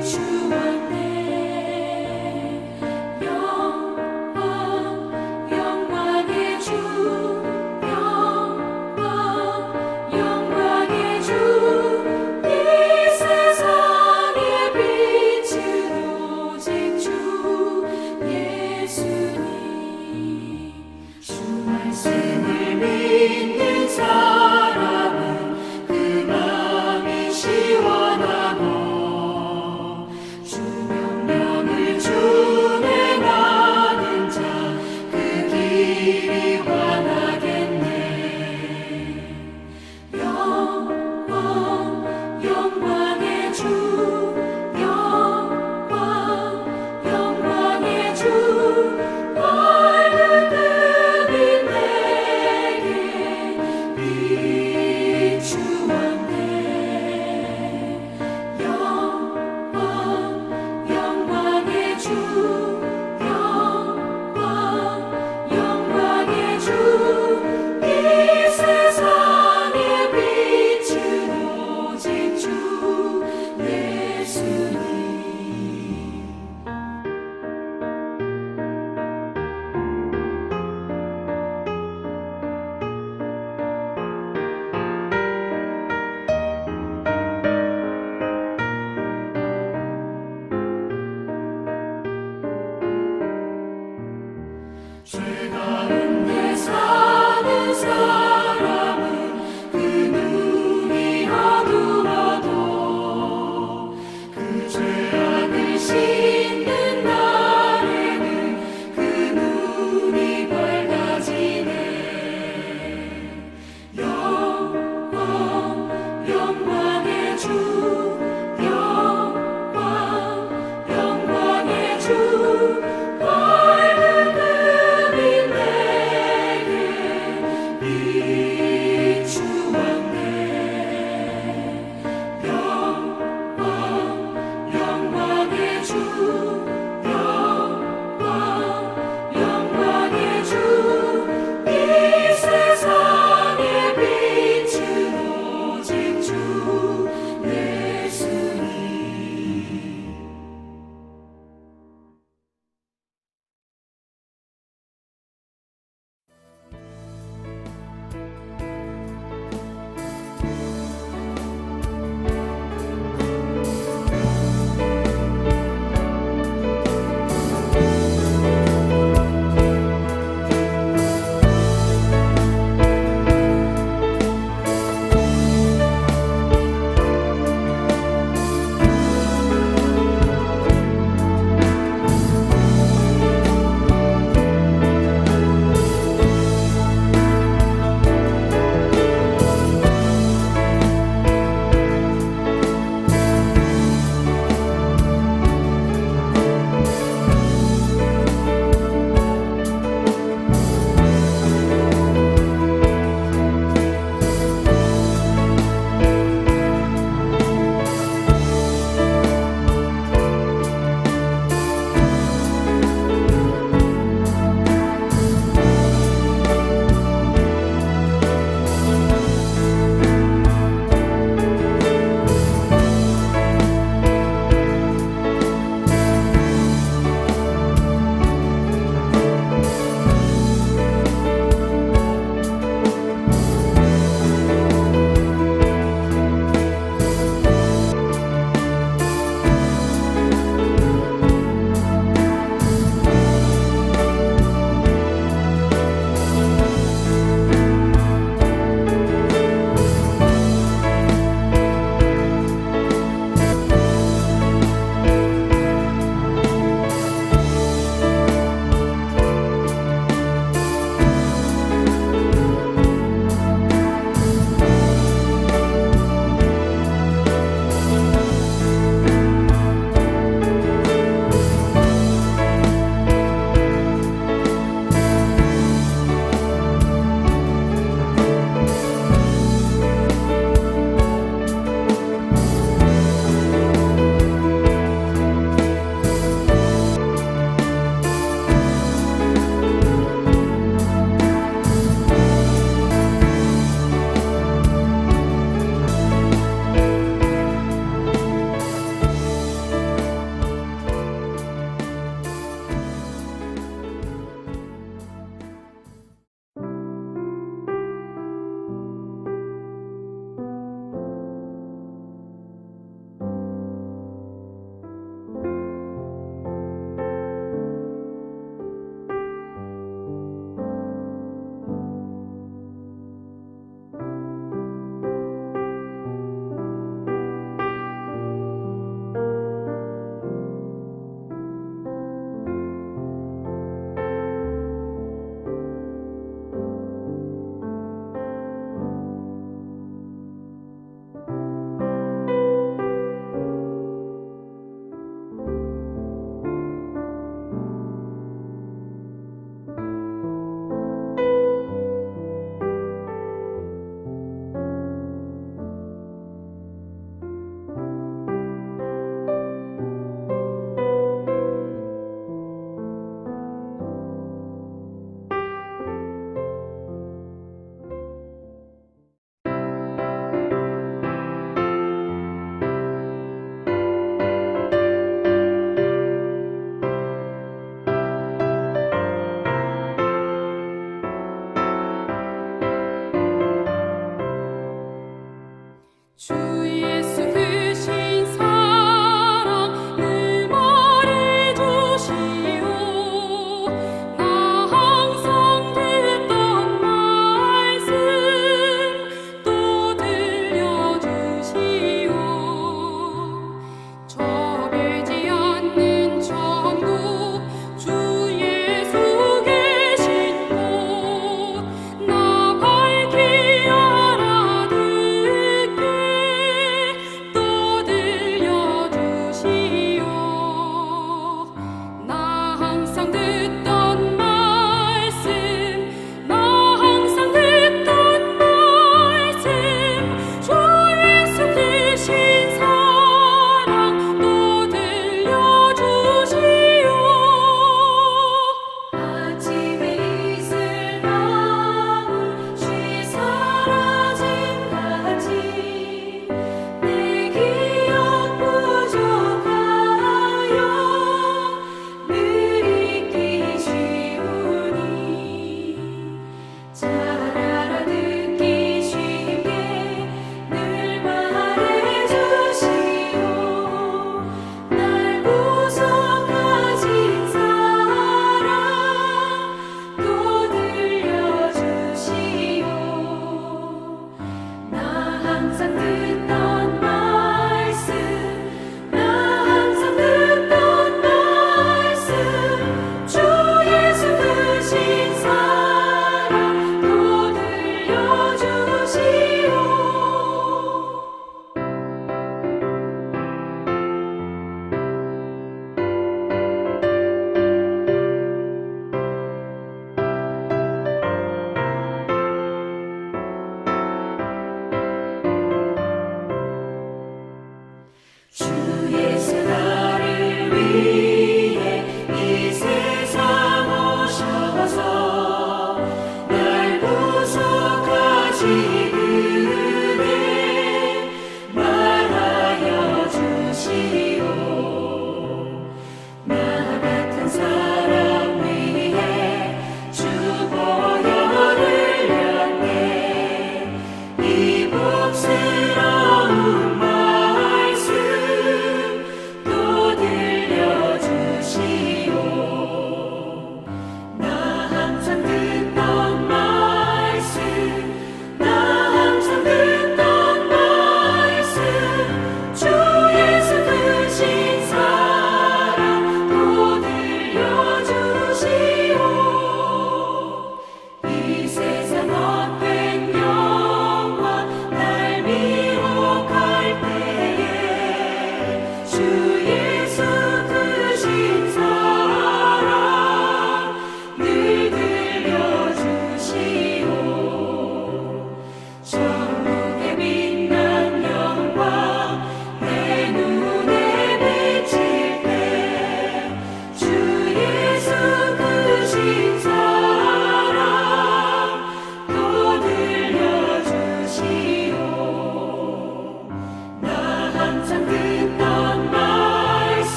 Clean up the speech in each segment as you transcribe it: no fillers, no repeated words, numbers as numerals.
비추었네.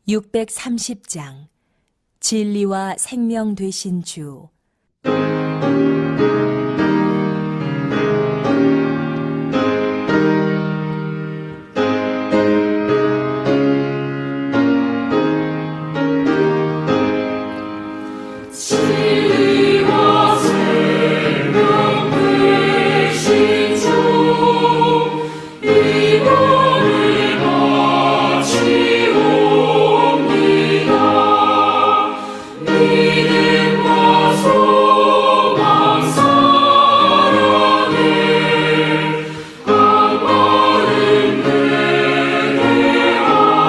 630장 진리와 생명 되신 주. 진리와 생명 되신 주, 이번에 같이 옵니다. 믿음과 소망 사랑에 한마음 되게 하소서.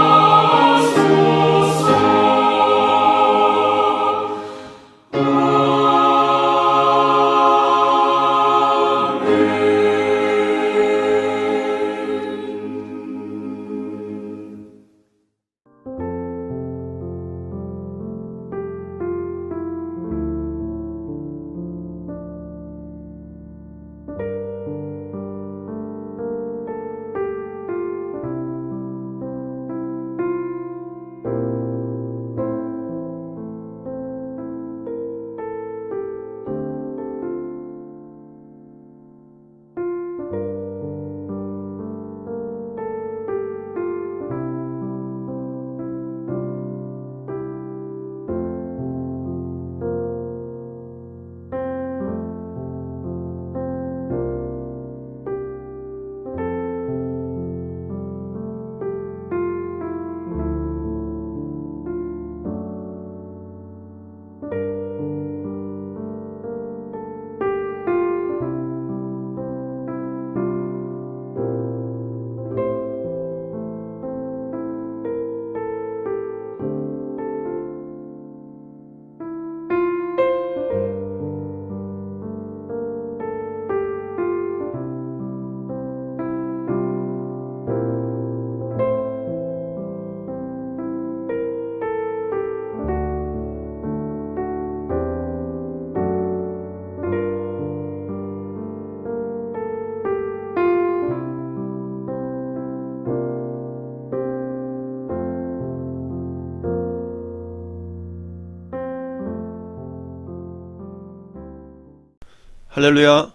할렐루야,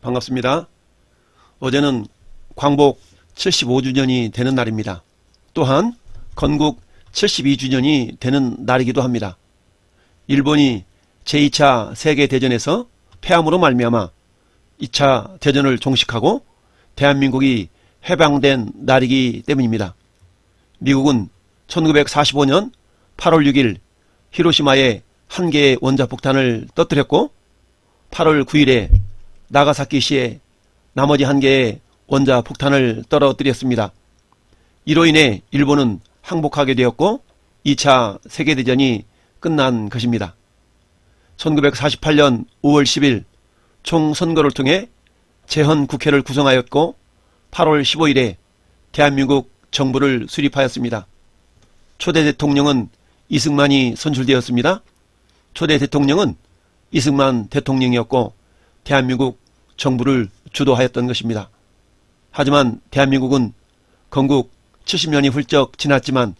반갑습니다. 어제는 광복 75주년이 되는 날입니다. 또한 건국 72주년이 되는 날이기도 합니다. 일본이 제2차 세계대전에서 패함으로 말미암아 2차 대전을 종식하고 대한민국이 해방된 날이기 때문입니다. 미국은 1945년 8월 6일 히로시마에 한 개의 원자폭탄을 터뜨렸고 8월 9일에 나가사키시에 나머지 한 개의 원자폭탄을 떨어뜨렸습니다. 이로 인해 일본은 항복하게 되었고 2차 세계대전이 끝난 것입니다. 1948년 5월 10일 총선거를 통해 재헌국회를 구성하였고 8월 15일에 대한민국 정부를 수립하였습니다. 초대 대통령은 이승만이 선출되었습니다. 초대 대통령은 이승만 대통령이었고 대한민국 정부를 주도하였던 것입니다. 하지만 대한민국은 건국 70년이 훌쩍 지났지만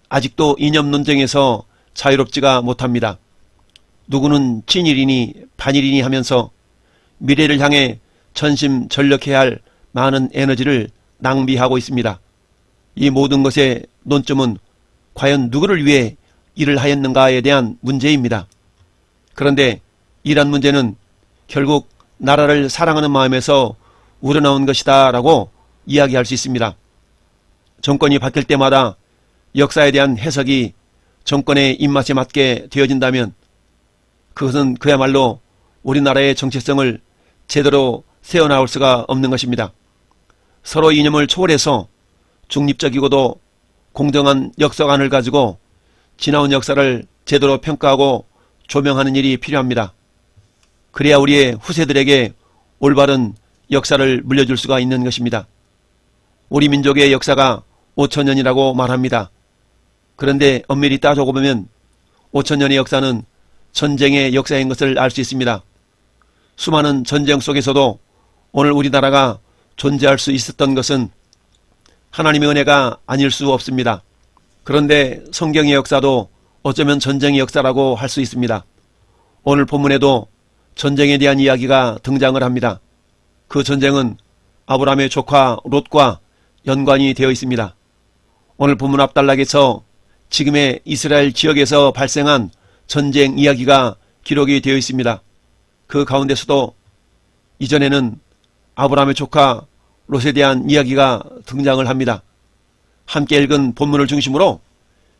아직도 이념 논쟁에서 자유롭지가 못합니다. 누구는 친일이니 반일이니 하면서 미래를 향해 전심전력해야 할 많은 에너지를 낭비하고 있습니다. 이 모든 것의 논점은 과연 누구를 위해 일을 하였는가에 대한 문제입니다. 그런데 이란 문제는 결국 나라를 사랑하는 마음에서 우러나온 것이다 라고 이야기할 수 있습니다. 정권이 바뀔 때마다 역사에 대한 해석이 정권의 입맛에 맞게 되어진다면 그것은 그야말로 우리나라의 정체성을 제대로 세워나올 수가 없는 것입니다. 서로 이념을 초월해서 중립적이고도 공정한 역사관을 가지고 지나온 역사를 제대로 평가하고 조명하는 일이 필요합니다. 그래야 우리의 후세들에게 올바른 역사를 물려줄 수가 있는 것입니다. 우리 민족의 역사가 5천년이라고 말합니다. 그런데 엄밀히 따져보면 5천년의 역사는 전쟁의 역사인 것을 알 수 있습니다. 수많은 전쟁 속에서도 오늘 우리나라가 존재할 수 있었던 것은 하나님의 은혜가 아닐 수 없습니다. 그런데 성경의 역사도 어쩌면 전쟁의 역사라고 할 수 있습니다. 오늘 본문에도 전쟁에 대한 이야기가 등장을 합니다. 그 전쟁은 아브라함의 조카 롯과 연관이 되어 있습니다. 오늘 본문 앞단락에서 지금의 이스라엘 지역에서 발생한 전쟁 이야기가 기록이 되어 있습니다. 그 가운데서도 이전에는 아브라함의 조카 롯에 대한 이야기가 등장을 합니다. 함께 읽은 본문을 중심으로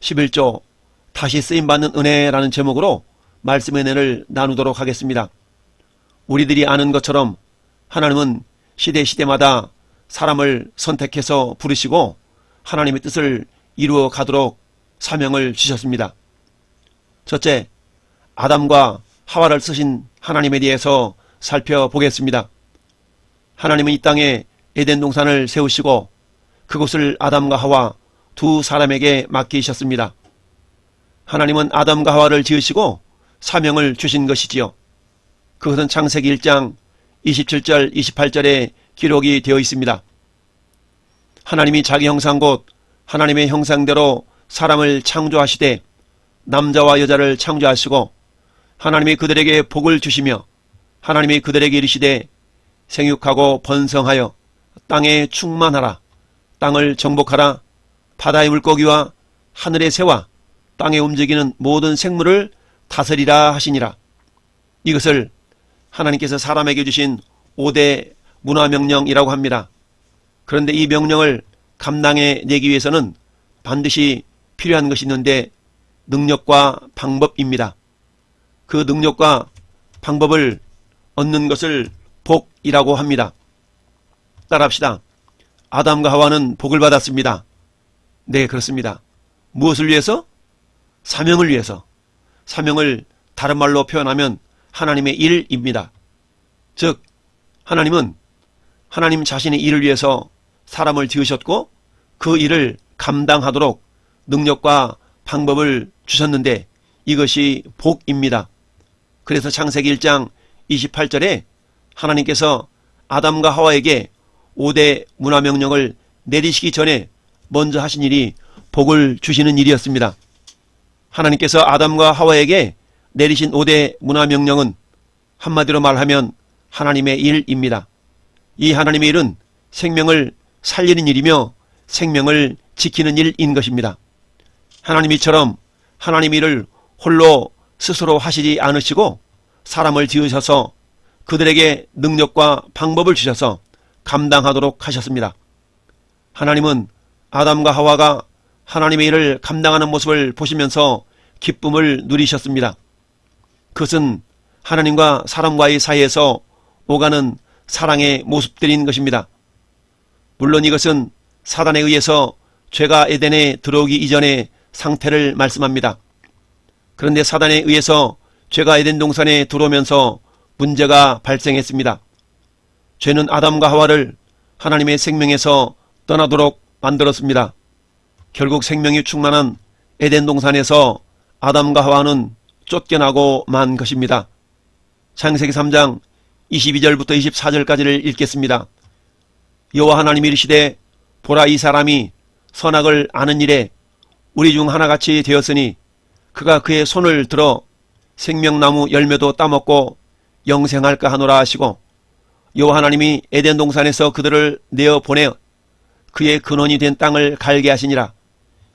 11조 다시 쓰임받는 은혜라는 제목으로 말씀의 은혜를 나누도록 하겠습니다. 우리들이 아는 것처럼 하나님은 시대마다 사람을 선택해서 부르시고 하나님의 뜻을 이루어 가도록 사명을 주셨습니다. 첫째, 아담과 하와를 쓰신 하나님에 대해서 살펴보겠습니다. 하나님은 이 땅에 에덴 동산을 세우시고 그곳을 아담과 하와 두 사람에게 맡기셨습니다. 하나님은 아담과 하와를 지으시고 사명을 주신 것이지요. 그것은 창세기 1장 27절 28절에 기록이 되어 있습니다. 하나님이 자기 형상 곧 하나님의 형상대로 사람을 창조하시되 남자와 여자를 창조하시고 하나님이 그들에게 복을 주시며 하나님이 그들에게 이르시되 생육하고 번성하여 땅에 충만하라. 땅을 정복하라. 바다의 물고기와 하늘의 새와 땅에 움직이는 모든 생물을 다스리라 하시니라. 이것을 하나님께서 사람에게 주신 5대 문화명령이라고 합니다. 그런데 이 명령을 감당해내기 위해서는 반드시 필요한 것이 있는데 능력과 방법입니다. 그 능력과 방법을 얻는 것을 복이라고 합니다. 따라합시다. 아담과 하와는 복을 받았습니다. 네, 그렇습니다. 무엇을 위해서? 사명을 위해서. 사명을 다른 말로 표현하면 하나님의 일입니다. 즉 하나님은 하나님 자신의 일을 위해서 사람을 지으셨고 그 일을 감당하도록 능력과 방법을 주셨는데 이것이 복입니다. 그래서 창세기 1장 28절에 하나님께서 아담과 하와에게 5대 문화명령을 내리시기 전에 먼저 하신 일이 복을 주시는 일이었습니다. 하나님께서 아담과 하와에게 내리신 5대 문화명령은 한마디로 말하면 하나님의 일입니다. 이 하나님의 일은 생명을 살리는 일이며 생명을 지키는 일인 것입니다. 하나님 이처럼 하나님의 일을 홀로 스스로 하시지 않으시고 사람을 지으셔서 그들에게 능력과 방법을 주셔서 감당하도록 하셨습니다. 하나님은 아담과 하와가 하나님의 일을 감당하는 모습을 보시면서 기쁨을 누리셨습니다. 그것은 하나님과 사람과의 사이에서 오가는 사랑의 모습들인 것입니다. 물론 이것은 사단에 의해서 죄가 에덴에 들어오기 이전의 상태를 말씀합니다. 그런데 사단에 의해서 죄가 에덴 동산에 들어오면서 문제가 발생했습니다. 죄는 아담과 하와를 하나님의 생명에서 떠나도록 만들었습니다. 결국 생명이 충만한 에덴 동산에서 아담과 하와는 쫓겨나고 만 것입니다. 창세기 3장 22절부터 24절까지를 읽겠습니다. 여호와 하나님이 이르시되 보라 이 사람이 선악을 아는 일에 우리 중 하나같이 되었으니 그가 그의 손을 들어 생명나무 열매도 따먹고 영생할까 하노라 하시고 여호와 하나님이 에덴 동산에서 그들을 내어 보내어 그의 근원이 된 땅을 갈게 하시니라.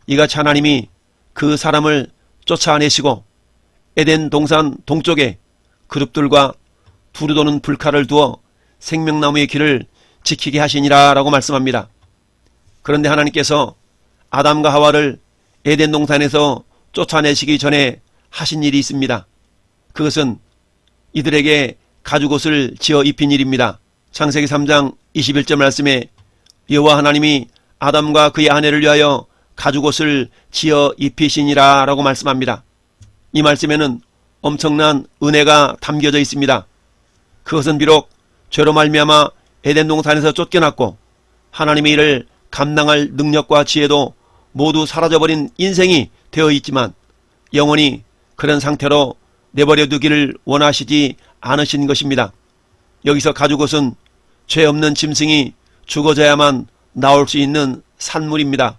이같이 하나님이 그 사람을 쫓아내시고 에덴 동산 동쪽에 그룹들과 두루 도는 불칼을 두어 생명나무의 길을 지키게 하시니라 라고 말씀합니다. 그런데 하나님께서 아담과 하와를 에덴 동산에서 쫓아내시기 전에 하신 일이 있습니다. 그것은 이들에게 가죽옷을 지어 입힌 일입니다. 창세기 3장 21절 말씀에 여호와 하나님이 아담과 그의 아내를 위하여 가죽옷을 지어 입히시니라 라고 말씀합니다. 이 말씀에는 엄청난 은혜가 담겨져 있습니다. 그것은 비록 죄로 말미암아 에덴 동산에서 쫓겨났고 하나님의 일을 감당할 능력과 지혜도 모두 사라져버린 인생이 되어 있지만 영원히 그런 상태로 내버려 두기를 원하시지 않으신 것입니다. 여기서 가죽옷은 죄 없는 짐승이 죽어져야만 나올 수 있는 산물입니다.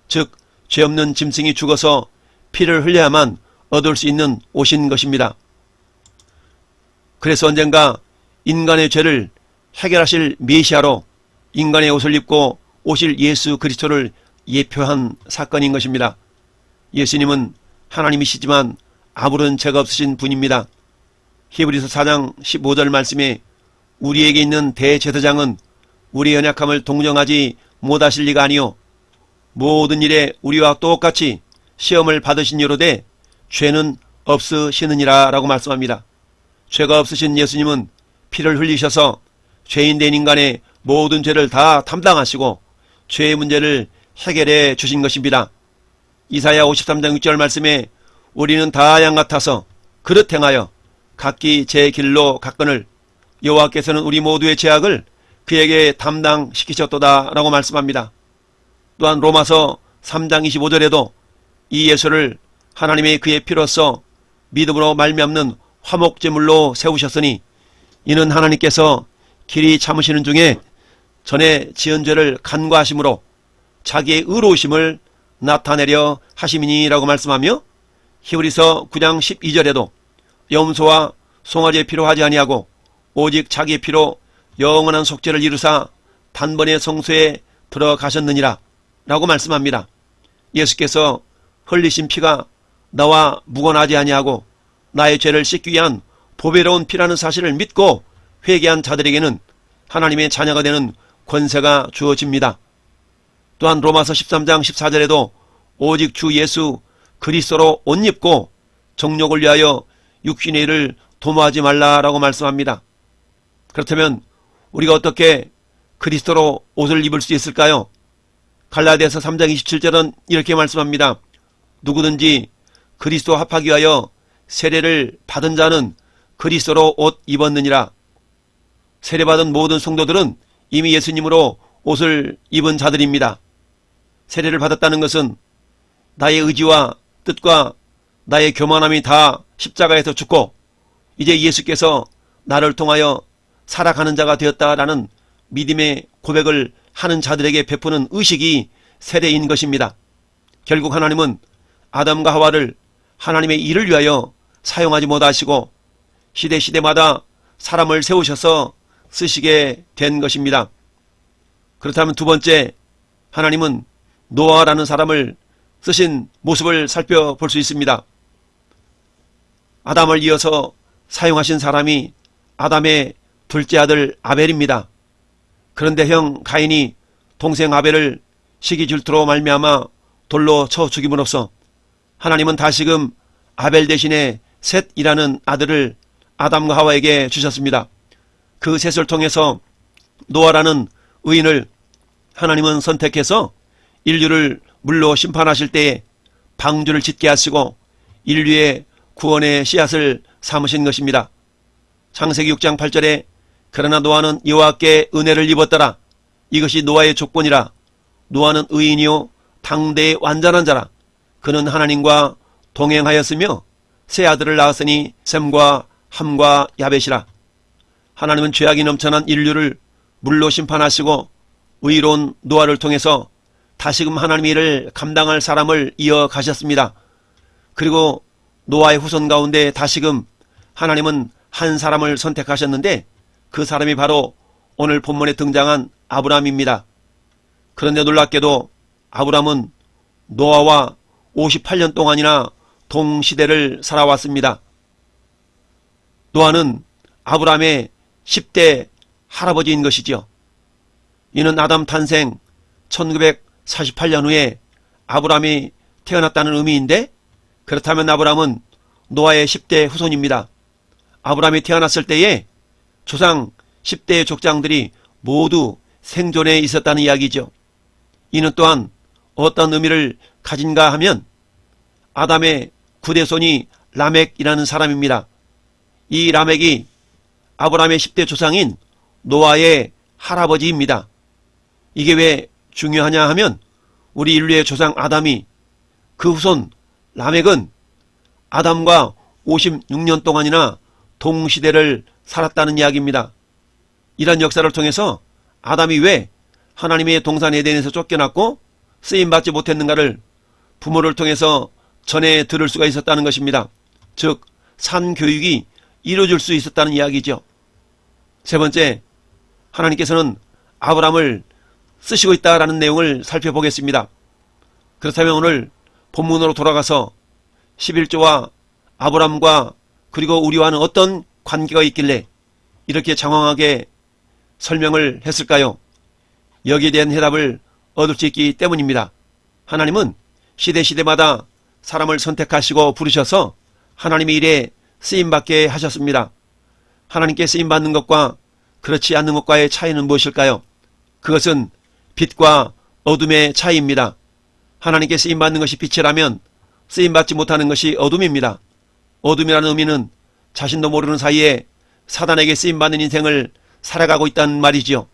즉 죄 없는 짐승이 죽어서 피를 흘려야만 얻을 수 있는 옷인 것입니다. 그래서 언젠가 인간의 죄를 해결하실 메시아로 인간의 옷을 입고 오실 예수 그리스도를 예표한 사건인 것입니다. 예수님은 하나님이시지만 아무런 죄가 없으신 분입니다. 히브리서 4장 15절 말씀에 우리에게 있는 대제사장은 우리의 연약함을 동정하지 못하실 리가 아니요 모든 일에 우리와 똑같이 시험을 받으신 이로되 죄는 없으시느니라 라고 말씀합니다. 죄가 없으신 예수님은 피를 흘리셔서 죄인된 인간의 모든 죄를 다 담당하시고 죄의 문제를 해결해 주신 것입니다. 이사야 53장 6절 말씀에 우리는 다 양 같아서 그릇 행하여 각기 제 길로 갔거늘 여호와께서는 우리 모두의 죄악을 그에게 담당시키셨도다 라고 말씀합니다. 또한 로마서 3장 25절에도 이 예수를 하나님의 그의 피로써 믿음으로 말미암는 화목제물로 세우셨으니 이는 하나님께서 길이 참으시는 중에 전에 지은 죄를 간과하심으로 자기의 의로우심을 나타내려 하심이니 라고 말씀하며 히브리서 9장 12절에도 염소와 송아지의 피로 하지 아니하고 오직 자기의 피로 영원한 속죄를 이루사 단번에 성소에 들어가셨느니라 라고 말씀합니다. 예수께서 흘리신 피가 나와 무관하지 아니하고 나의 죄를 씻기 위한 보배로운 피라는 사실을 믿고 회개한 자들에게는 하나님의 자녀가 되는 권세가 주어집니다. 또한 로마서 13장 14절에도 오직 주 예수 그리스도로 옷 입고 정욕을 위하여 육신의 일을 도모하지 말라라고 말씀합니다. 그렇다면 우리가 어떻게 그리스도로 옷을 입을 수 있을까요? 갈라디아서 3장 27절은 이렇게 말씀합니다. 누구든지 그리스도 합하기 위하여 세례를 받은 자는 그리스도로 옷 입었느니라. 세례받은 모든 성도들은 이미 예수님으로 옷을 입은 자들입니다. 세례를 받았다는 것은 나의 의지와 뜻과 나의 교만함이 다 십자가에서 죽고 이제 예수께서 나를 통하여 살아가는 자가 되었다라는 믿음의 고백을 하는 자들에게 베푸는 의식이 세례인 것입니다. 결국 하나님은 아담과 하와를 하나님의 일을 위하여 사용하지 못하시고 시대마다 사람을 세우셔서 쓰시게 된 것입니다. 그렇다면 두 번째, 하나님은 노아라는 사람을 쓰신 모습을 살펴볼 수 있습니다. 아담을 이어서 사용하신 사람이 아담의 둘째 아들 아벨입니다. 그런데 형 가인이 동생 아벨을 시기 질투로 말미암아 돌로 쳐 죽임으로써 하나님은 다시금 아벨 대신에 셋이라는 아들을 아담과 하와에게 주셨습니다. 그 셋을 통해서 노아라는 의인을 하나님은 선택해서 인류를 물로 심판하실 때에 방주를 짓게 하시고 인류의 구원의 씨앗을 삼으신 것입니다. 창세기 6장 8절에 그러나 노아는 여호와께 은혜를 입었더라. 이것이 노아의 조건이라. 노아는 의인이요 당대의 완전한 자라. 그는 하나님과 동행하였으며 세 아들을 낳았으니 셈과 함과 야벳이라. 하나님은 죄악이 넘쳐난 인류를 물로 심판하시고 의로운 노아를 통해서 다시금 하나님의 일을 감당할 사람을 이어가셨습니다. 그리고 노아의 후손 가운데 다시금 하나님은 한 사람을 선택하셨는데 그 사람이 바로 오늘 본문에 등장한 아브라함입니다. 그런데 놀랍게도 아브라함은 노아와 58년 동안이나 동시대를 살아왔습니다. 노아는 아브라함의 10대 할아버지인 것이죠. 이는 아담 탄생 1948년 후에 아브라함이 태어났다는 의미인데 그렇다면 아브라함은 노아의 10대 후손입니다. 아브라함이 태어났을 때에 조상 10대의 족장들이 모두 생존해 있었다는 이야기죠. 이는 또한 어떤 의미를 가진가 하면 아담의 9대손이 라멕이라는 사람입니다. 이 라멕이 아브라함의 10대 조상인 노아의 할아버지입니다. 이게 왜 중요하냐 하면 우리 인류의 조상 아담이 그 후손 라멕은 아담과 56년 동안이나 동시대를 살았다는 이야기입니다. 이런 역사를 통해서 아담이 왜 하나님의 동산 에덴에서 쫓겨났고 쓰임받지 못했는가를 부모를 통해서 전해 들을 수가 있었다는 것입니다. 즉 산교육이 이루어질 수 있었다는 이야기죠. 세 번째, 하나님께서는 아브라함을 쓰시고 있다라는 내용을 살펴보겠습니다. 그렇다면 오늘 본문으로 돌아가서 11조와 아브라함과 그리고 우리와는 어떤 관계가 있길래 이렇게 장황하게 설명을 했을까요? 여기에 대한 해답을 얻을 수 있기 때문입니다. 하나님은 시대마다 사람을 선택하시고 부르셔서 하나님의 일에 쓰임받게 하셨습니다. 하나님께 쓰임받는 것과 그렇지 않는 것과의 차이는 무엇일까요? 그것은 빛과 어둠의 차이입니다. 하나님께 쓰임받는 것이 빛이라면 쓰임받지 못하는 것이 어둠입니다. 어둠이라는 의미는 자신도 모르는 사이에 사단에게 쓰임받는 인생을 살아가고 있다는 말이지요.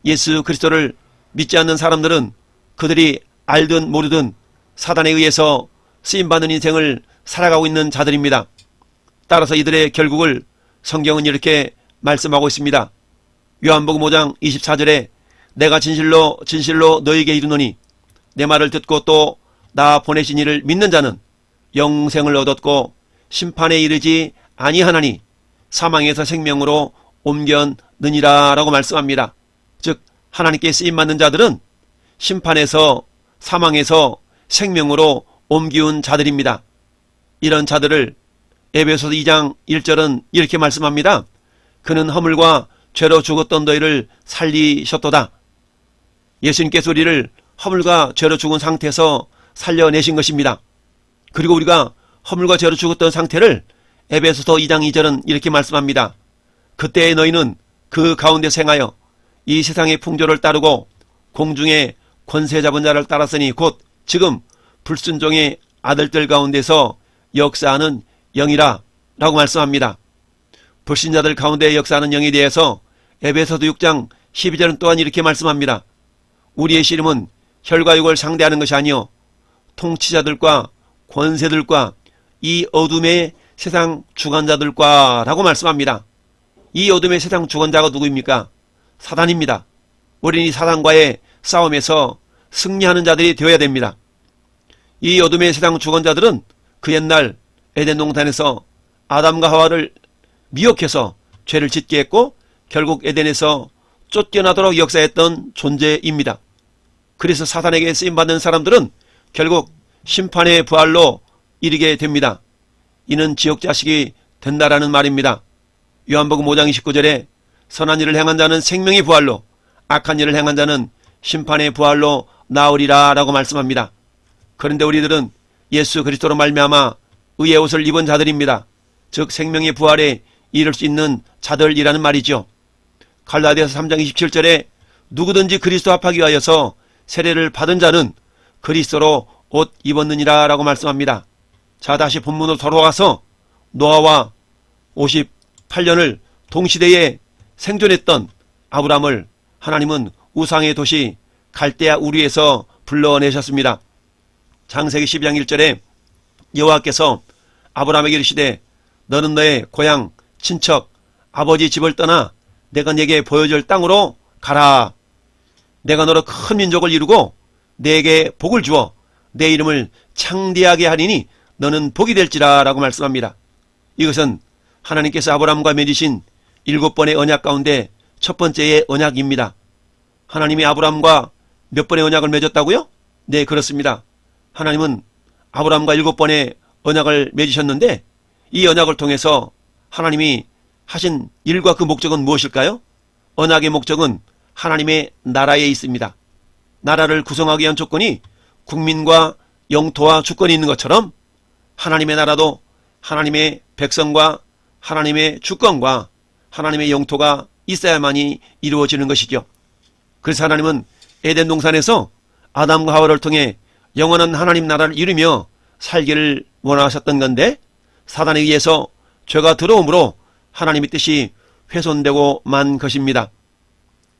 예수 그리스도를 믿지 않는 사람들은 그들이 알든 모르든 사단에 의해서 쓰임받는 인생을 살아가고 있는 자들입니다. 따라서 이들의 결국을 성경은 이렇게 말씀하고 있습니다. 요한복음 5장 24절에 내가 진실로 너에게 이르노니 내 말을 듣고 또 나 보내신 이를 믿는 자는 영생을 얻었고 심판에 이르지 아니하나니 사망에서 생명으로 옮겼느니라 라고 말씀합니다. 즉 하나님께 쓰임받는 자들은 심판에서 사망에서 생명으로 옮기운 자들입니다. 이런 자들을 에베소서 2장 1절은 이렇게 말씀합니다. 그는 허물과 죄로 죽었던 너희를 살리셨도다. 예수님께서 우리를 허물과 죄로 죽은 상태에서 살려내신 것입니다. 그리고 우리가 허물과 죄로 죽었던 상태를 에베소서 2장 2절은 이렇게 말씀합니다. 그때의 너희는 그 가운데 생하여 이 세상의 풍조를 따르고 공중의 권세 잡은 자를 따랐으니 곧 지금 불순종의 아들들 가운데서 역사하는 영이라 라고 말씀합니다. 불신자들 가운데 역사하는 영에 대해서 에베소서 6장 12절은 또한 이렇게 말씀합니다. 우리의 씨름은 혈과 육을 상대하는 것이 아니요 통치자들과 권세들과 이 어둠의 세상 주관자들과 라고 말씀합니다. 이 어둠의 세상 주관자가 누구입니까? 사단입니다. 우리는 이 사단과의 싸움에서 승리하는 자들이 되어야 됩니다. 이 어둠의 세상 주관자들은 그 옛날 에덴 동산에서 아담과 하와를 미혹해서 죄를 짓게 했고 결국 에덴에서 쫓겨나도록 역사했던 존재입니다. 그래서 사단에게 쓰임받는 사람들은 결국 심판의 부활로 이르게 됩니다. 이는 지옥 자식이 된다라는 말입니다. 요한복음 5장 29절에 선한 일을 행한 자는 생명의 부활로 악한 일을 행한 자는 심판의 부활로 나으리라 라고 말씀합니다. 그런데 우리들은 예수 그리스도로 말미암아 의의 옷을 입은 자들입니다. 즉 생명의 부활에 이를 수 있는 자들이라는 말이죠. 갈라디아서 3장 27절에 누구든지 그리스도 합하기 위하여서 세례를 받은 자는 그리스도로 옷 입었느니라 라고 말씀합니다. 자, 다시 본문으로 돌아가서 노아와 58년을 동시대에 생존했던 아브라함을 하나님은 우상의 도시 갈대아 우르에서 불러내셨습니다. 창세기 12장 1절에 여호와께서 아브라함에게 이르시되 너는 너의 고향 친척 아버지 집을 떠나 내가 네게 보여줄 땅으로 가라. 내가 너로 큰 민족을 이루고 네게 복을 주어 내 이름을 창대하게 하리니 너는 복이 될지라 라고 말씀합니다. 이것은 하나님께서 아브라함과 맺으신 7번의 언약 가운데 첫 번째의 언약입니다. 하나님이 아브라함과 몇 번의 언약을 맺었다고요? 네, 그렇습니다. 하나님은 아브라함과 7번의 언약을 맺으셨는데 이 언약을 통해서 하나님이 하신 일과 그 목적은 무엇일까요? 언약의 목적은 하나님의 나라에 있습니다. 나라를 구성하기 위한 조건이 국민과 영토와 주권이 있는 것처럼 하나님의 나라도 하나님의 백성과 하나님의 주권과 하나님의 영토가 있어야만이 이루어지는 것이죠. 그래서 하나님은 에덴 동산에서 아담과 하와를 통해 영원한 하나님 나라를 이루며 살기를 원하셨던 건데 사단에 의해서 죄가 들어오므로 하나님의 뜻이 훼손되고 만 것입니다.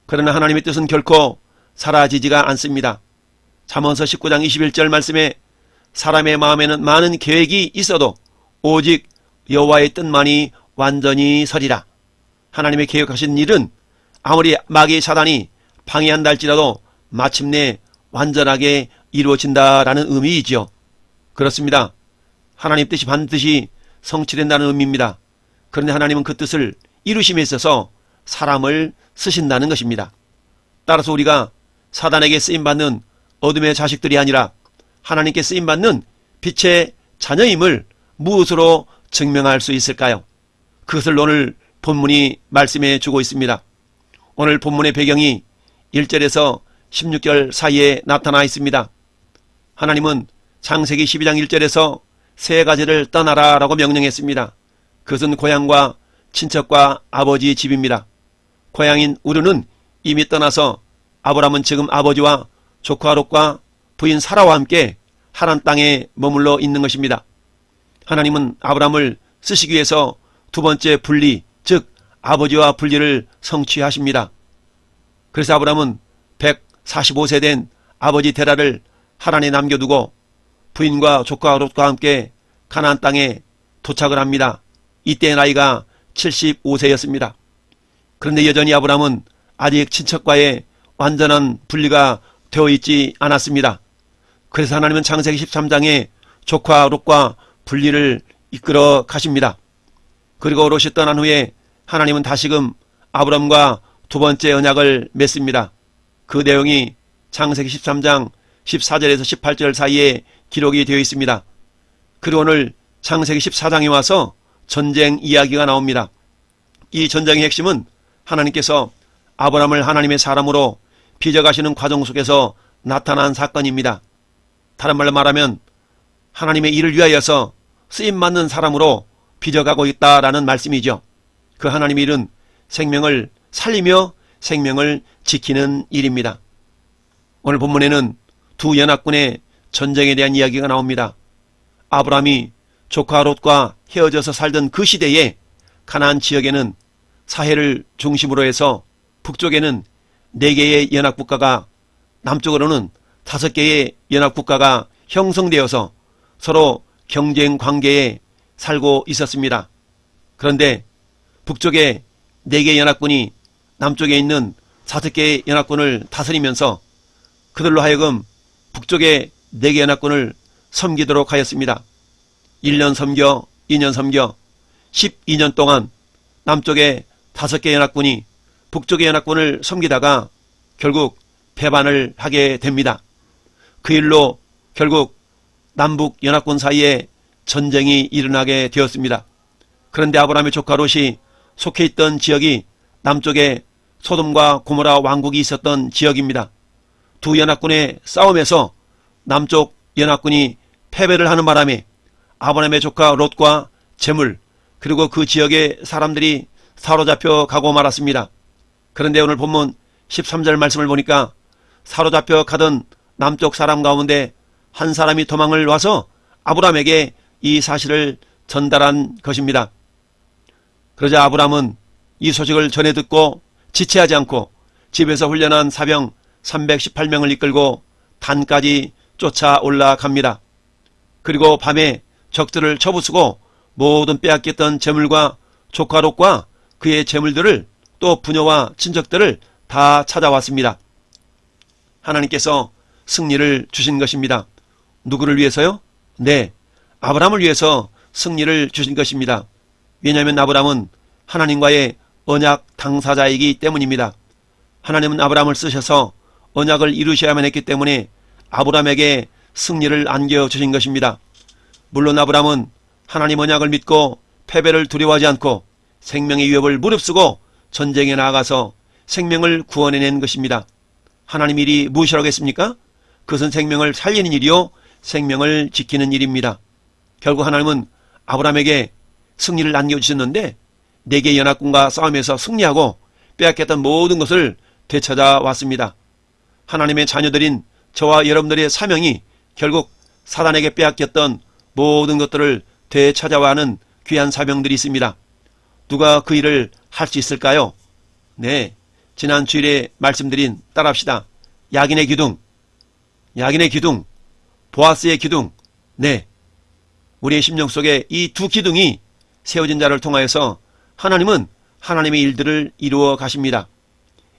그러나 하나님의 뜻은 결코 사라지지가 않습니다. 잠언서 19장 21절 말씀에 사람의 마음에는 많은 계획이 있어도 오직 여호와의 뜻만이 완전히 서리라. 하나님의 계획하신 일은 아무리 마귀 사단이 방해한다 할지라도 마침내 완전하게 이루어진다라는 의미이죠. 그렇습니다. 하나님 뜻이 반드시 성취된다는 의미입니다. 그런데 하나님은 그 뜻을 이루심에 있어서 사람을 쓰신다는 것입니다. 따라서 우리가 사단에게 쓰임받는 어둠의 자식들이 아니라 하나님께 쓰임받는 빛의 자녀임을 무엇으로 증명할 수 있을까요? 그것을 오늘 본문이 말씀해 주고 있습니다. 오늘 본문의 배경이 1절에서 16절 사이에 나타나 있습니다. 하나님은 창세기 12장 1절에서 세 가지를 떠나라 라고 명령했습니다. 그것은 고향과 친척과 아버지 집입니다. 고향인 우르는 이미 떠나서 아브람은 지금 아버지와 조카 롯과 부인 사라와 함께 하란 땅에 머물러 있는 것입니다. 하나님은 아브람을 쓰시기 위해서 두 번째 분리, 즉 아버지와 분리를 성취하십니다. 그래서 아브람은 145세 된 아버지 데라를 하란에 남겨두고 부인과 조카 롯과 함께 가나안 땅에 도착을 합니다. 이때의 나이가 75세였습니다. 그런데 여전히 아브람은 아직 친척과의 완전한 분리가 되어 있지 않았습니다. 그래서 하나님은 창세기 13장에 조카 롯과 분리를 이끌어 가십니다. 그리고 롯이 떠난 후에 하나님은 다시금 아브람과 두 번째 언약을 맺습니다. 그 내용이 창세기 13장 14절에서 18절 사이에 기록이 되어 있습니다. 그리고 오늘 창세기 14장에 와서 전쟁 이야기가 나옵니다. 이 전쟁의 핵심은 하나님께서 아브람을 하나님의 사람으로 빚어가시는 과정 속에서 나타난 사건입니다. 다른 말로 말하면 하나님의 일을 위하여서 쓰임받는 사람으로 빚어가고 있다라는 말씀이죠. 그 하나님의 일은 생명을 살리며 생명을 지키는 일입니다. 오늘 본문에는 두 연합군의 전쟁에 대한 이야기가 나옵니다. 아브람이 조카 롯과 헤어져서 살던 그 시대에 가나안 지역에는 사해를 중심으로 해서 북쪽에는 4개의 연합국가가, 남쪽으로는 5개의 연합국가가 형성되어서 서로 경쟁 관계에 살고 있었습니다. 그런데 북쪽의 4개의 연합군이 남쪽에 있는 5개의 연합군을 다스리면서 그들로 하여금 북쪽의 4개 연합군을 섬기도록 하였습니다. 1년 섬겨, 2년 섬겨, 12년 동안 남쪽의 5개 연합군이 북쪽의 연합군을 섬기다가 결국 배반을 하게 됩니다. 그 일로 결국 남북 연합군 사이에 전쟁이 일어나게 되었습니다. 그런데 아브라함의 조카 롯이 속해 있던 지역이 남쪽에 소돔과 고모라 왕국이 있었던 지역입니다. 두 연합군의 싸움에서 남쪽 연합군이 패배를 하는 바람에 아브라함의 조카 롯과 재물 그리고 그 지역의 사람들이 사로잡혀 가고 말았습니다. 그런데 오늘 본문 13절 말씀을 보니까 사로잡혀 가던 남쪽 사람 가운데 한 사람이 도망을 와서 아브라함에게 이 사실을 전달한 것입니다. 그러자 아브라함은 이 소식을 전해 듣고 지체하지 않고 집에서 훈련한 사병 318명을 이끌고 단까지 쫓아 올라갑니다. 그리고 밤에 적들을 쳐부수고 모든 빼앗겼던 재물과 조카 롯과 그의 재물들을 또 부녀와 친척들을 다 찾아왔습니다. 하나님께서 승리를 주신 것입니다. 누구를 위해서요? 네, 아브라함을 위해서 승리를 주신 것입니다. 왜냐하면 아브라함은 하나님과의 언약 당사자이기 때문입니다. 하나님은 아브라함을 쓰셔서 언약을 이루셔야만 했기 때문에 아브라함에게 승리를 안겨주신 것입니다. 물론 아브라함은 하나님 언약을 믿고 패배를 두려워하지 않고 생명의 위협을 무릅쓰고 전쟁에 나아가서 생명을 구원해낸 것입니다. 하나님 일이 무엇이라고 했습니까? 그것은 생명을 살리는 일이요 생명을 지키는 일입니다. 결국 하나님은 아브라함에게 승리를 안겨주셨는데 4개 연합군과 싸움에서 승리하고 빼앗겼던 모든 것을 되찾아 왔습니다. 하나님의 자녀들인 저와 여러분들의 사명이 결국 사단에게 빼앗겼던 모든 것들을 되찾아와 하는 귀한 사명들이 있습니다. 누가 그 일을 할 수 있을까요? 네, 지난 주일에 말씀드린 따라합시다. 야긴의 기둥, 야긴의 기둥, 보아스의 기둥. 네, 우리의 심령 속에 이 두 기둥이 세워진 자를 통하여서 하나님은 하나님의 일들을 이루어 가십니다.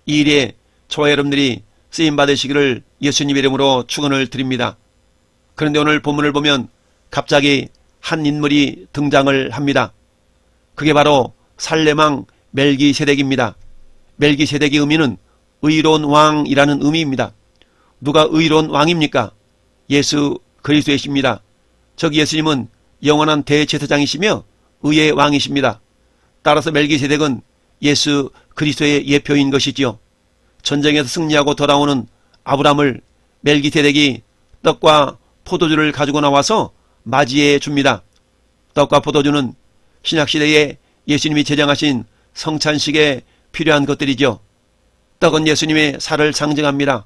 이 일에 저와 여러분들이 쓰임받으시기를 예수님 이름으로 축원을 드립니다. 그런데 오늘 본문을 보면 갑자기 한 인물이 등장을 합니다. 그게 바로 살렘왕 멜기세덱입니다. 멜기세덱의 의미는 의로운 왕이라는 의미입니다. 누가 의로운 왕입니까? 예수 그리스도이십니다. 즉 예수님은 영원한 대제사장이시며 의의 왕이십니다. 따라서 멜기세덱은 예수 그리스도의 예표인 것이지요. 전쟁에서 승리하고 돌아오는 아브람을 멜기세덱이 떡과 포도주를 가지고 나와서 맞이해 줍니다. 떡과 포도주는 신약시대에 예수님이 제정하신 성찬식에 필요한 것들이죠. 떡은 예수님의 살을 상징합니다.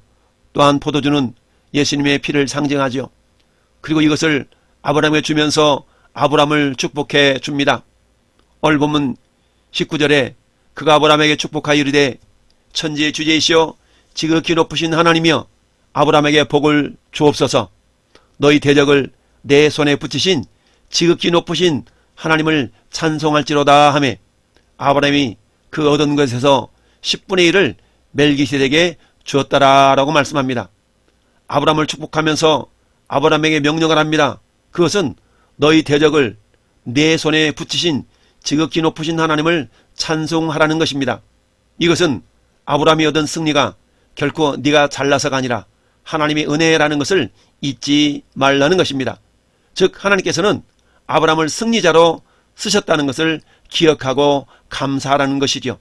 또한 포도주는 예수님의 피를 상징하죠. 그리고 이것을 아브람에게 주면서 아브람을 축복해 줍니다. 오늘 본문 19절에 그가 아브람에게 축복하여 이르되 천지의 주제이시오 지극히 높으신 하나님이여 아브람에게 복을 주옵소서. 너희 대적을 내 손에 붙이신 지극히 높으신 하나님을 찬송할지로다 하매 아브람이 그 얻은 것에서 10분의 1을 멜기세덱에게 주었다라고 말씀합니다. 아브람을 축복하면서 아브람에게 명령을 합니다. 그것은 너희 대적을 내 손에 붙이신 지극히 높으신 하나님을 찬송하라는 것입니다. 이것은 아브람이 얻은 승리가 결코 네가 잘나서가 아니라 하나님의 은혜라는 것을 잊지 말라는 것입니다. 즉 하나님께서는 아브람을 승리자로 쓰셨다는 것을 기억하고 감사하라는 것이죠.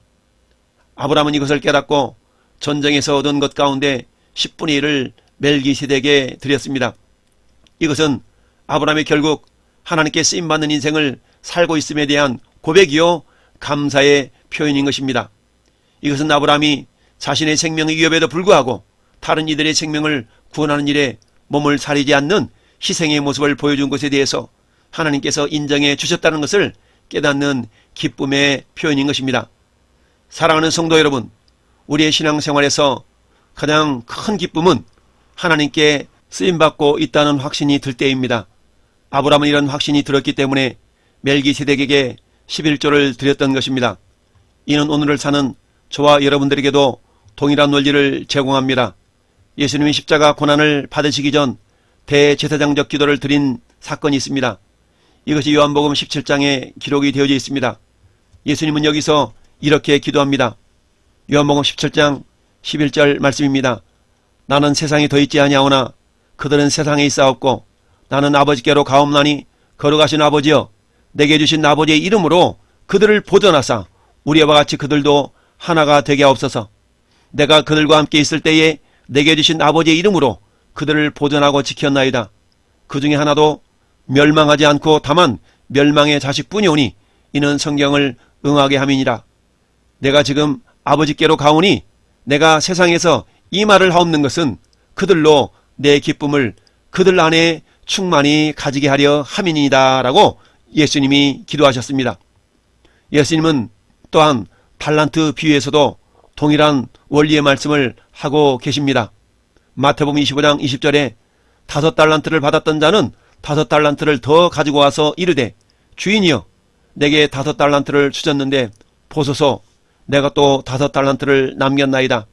아브람은 이것을 깨닫고 전쟁에서 얻은 것 가운데 10분의 1을 멜기세덱에게 드렸습니다. 이것은 아브람이 결국 하나님께 쓰임받는 인생을 살고 있음에 대한 고백이요 감사의 표현인 것입니다. 이것은 아브람이 자신의 생명의 위협에도 불구하고 다른 이들의 생명을 구원하는 일에 몸을 사리지 않는 희생의 모습을 보여준 것에 대해서 하나님께서 인정해 주셨다는 것을 깨닫는 기쁨의 표현인 것입니다. 사랑하는 성도 여러분, 우리의 신앙생활에서 가장 큰 기쁨은 하나님께 쓰임받고 있다는 확신이 들 때입니다. 아브람은 이런 확신이 들었기 때문에 멜기세덱에게 11조를 드렸던 것입니다. 이는 오늘을 사는 저와 여러분들에게도 동일한 원리를 제공합니다. 예수님이 십자가 고난을 받으시기 전 대제사장적 기도를 드린 사건이 있습니다. 이것이 요한복음 17장에 기록이 되어져 있습니다. 예수님은 여기서 이렇게 기도합니다. 요한복음 17장 11절 말씀입니다. 나는 세상에 더 있지 아니하오나 그들은 세상에 있사옵고 나는 아버지께로 가옵나니 걸어가신 아버지여 내게 주신 아버지의 이름으로 그들을 보존하사 우리와 같이 그들도 하나가 되게 하옵소서. 내가 그들과 함께 있을 때에 내게 주신 아버지의 이름으로 그들을 보존하고 지켰나이다. 그 중에 하나도 멸망하지 않고 다만 멸망의 자식뿐이오니 이는 성경을 응하게 함이니라. 내가 지금 아버지께로 가오니 내가 세상에서 이 말을 하옵는 것은 그들로 내 기쁨을 그들 안에 충만히 가지게 하려 함이니이다 라고 예수님이 기도하셨습니다. 예수님은 또한 달란트 비유에서도 동일한 원리의 말씀을 하고 계십니다. 마태복음 25장 20절에 5달란트를 받았던 자는 5달란트를 더 가지고 와서 이르되 주인이여 내게 5달란트를 주셨는데 보소서 내가 또 5달란트를 남겼나이다.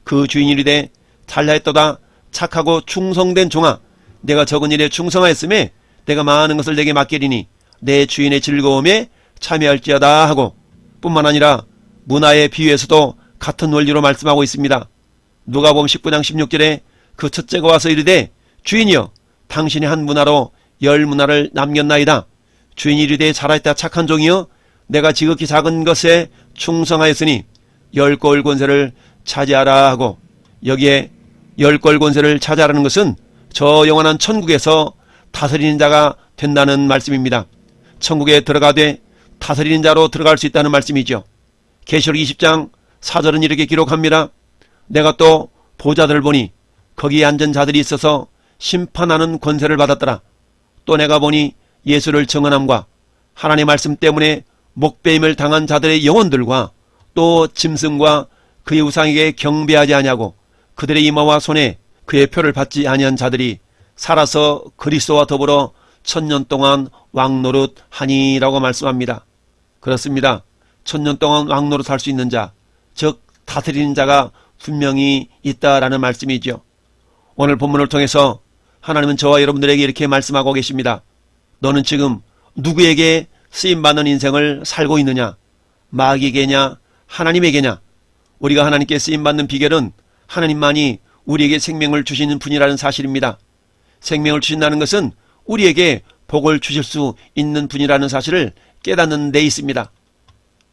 그 주인이 이르되 잘하였도다 착하고 충성된 종아 내가 적은 일에 충성하였음에 내가 많은 것을 내게 맡기리니 내 주인의 즐거움에 참여할지어다 하고 뿐만 아니라 문화의 비유에서도 같은 원리로 말씀하고 있습니다. 누가복음 19장 16절에 그 첫째가 와서 이르되 주인이여 당신이 한 문화로 10문화를 남겼나이다. 주인이 이르되 잘하였다 착한 종이여 내가 지극히 작은 것에 충성하였으니 10골 권세를 차지하라 하고 여기에 10골 권세를 차지하라는 것은 저 영원한 천국에서 다스리는 자가 된다는 말씀입니다. 천국에 들어가되 다스리는 자로 들어갈 수 있다는 말씀이죠. 계시록 20장 4절은 이렇게 기록합니다. 내가 또 보좌들을 보니 거기에 앉은 자들이 있어서 심판하는 권세를 받았더라. 또 내가 보니 예수를 증언함과 하나님의 말씀 때문에 목배임을 당한 자들의 영혼들과 또 짐승과 그의 우상에게 경배하지 아니하고 그들의 이마와 손에 그의 표를 받지 아니한 자들이 살아서 그리스도와 더불어 1000년 동안 왕노릇 하니라고 말씀합니다. 그렇습니다. 1000년 동안 왕노릇 할 수 있는 자, 즉 다스리는 자가 분명히 있다라는 말씀이죠. 오늘 본문을 통해서 하나님은 저와 여러분들에게 이렇게 말씀하고 계십니다. 너는 지금 누구에게 쓰임받는 인생을 살고 있느냐? 마귀에게냐? 하나님에게냐? 우리가 하나님께 쓰임받는 비결은 하나님만이 우리에게 생명을 주시는 분이라는 사실입니다. 생명을 주신다는 것은 우리에게 복을 주실 수 있는 분이라는 사실을 깨닫는 데 있습니다.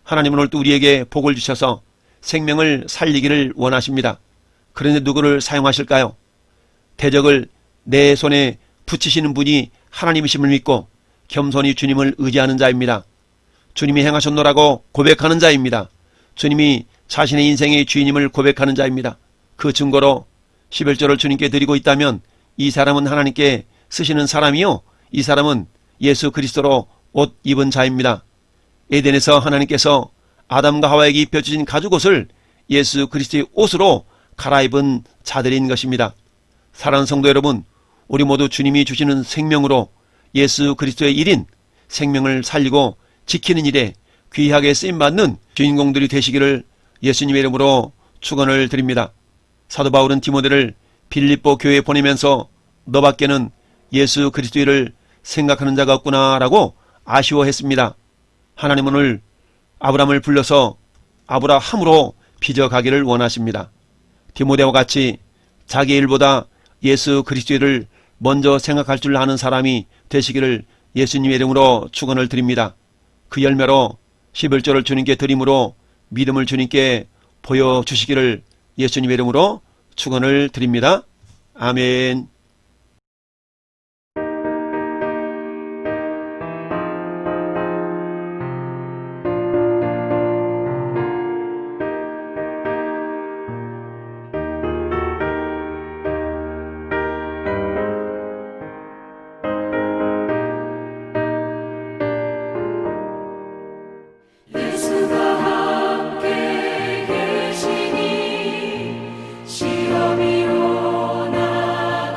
하나님은 오늘도 우리에게 복을 주셔서 생명을 살리기를 원하십니다. 그런데 누구를 사용하실까요? 대적을 내 손에 붙이시는 분이 하나님이심을 믿고 겸손히 주님을 의지하는 자입니다. 주님이 행하셨노라고 고백하는 자입니다. 주님이 자신의 인생의 주인임을 고백하는 자입니다. 그 증거로 11조를 주님께 드리고 있다면 이 사람은 하나님께 쓰시는 사람이요, 이 사람은 예수 그리스도로 옷 입은 자입니다. 에덴에서 하나님께서 아담과 하와에게 입혀주신 가죽옷을 예수 그리스도의 옷으로 갈아입은 자들인 것입니다. 사랑하는 성도 여러분, 우리 모두 주님이 주시는 생명으로 예수 그리스도의 일인 생명을 살리고 지키는 일에 귀하게 쓰임받는 주인공들이 되시기를 예수님의 이름으로 축원을 드립니다. 사도 바울은 디모데를 빌립보 교회에 보내면서 너밖에는 예수 그리스도를 생각하는 자가 없구나 라고 아쉬워했습니다. 하나님은 오늘 아브라함을 불러서 아브라함으로 빚어가기를 원하십니다. 디모데와 같이 자기 일보다 예수 그리스도를 먼저 생각할 줄 아는 사람이 되시기를 예수님의 이름으로 축원을 드립니다. 그 열매로 11조를 주님께 드림으로 믿음을 주님께 보여주시기를 예수님의 이름으로 축원을 드립니다. 아멘. 예수가 함께 계시니 시험이 오나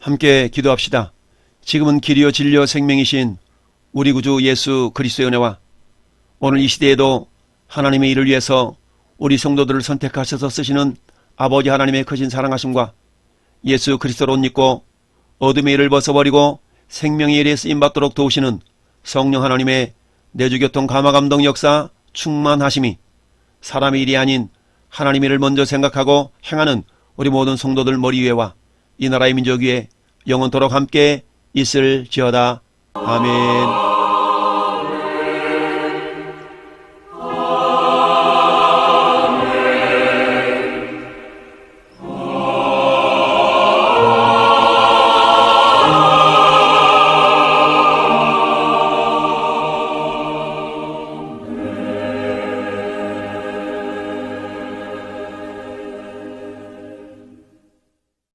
함께 기도합시다. 지금은 길이요 진리요 생명이신 우리 구주 예수 그리스도의 은혜와 오늘 이 시대에도 하나님의 일을 위해서 우리 성도들을 선택하셔서 쓰시는 아버지 하나님의 크신 사랑하심과 예수 그리스도를 옷 입고 어둠의 일을 벗어버리고 생명의 일에 쓰임받도록 도우시는 성령 하나님의 내주교통 감화감동 역사 충만하심이 사람의 일이 아닌 하나님의 일을 먼저 생각하고 행하는 우리 모든 성도들 머리 위에와 이 나라의 민족 위에 영원토록 함께 있을지어다. 아멘.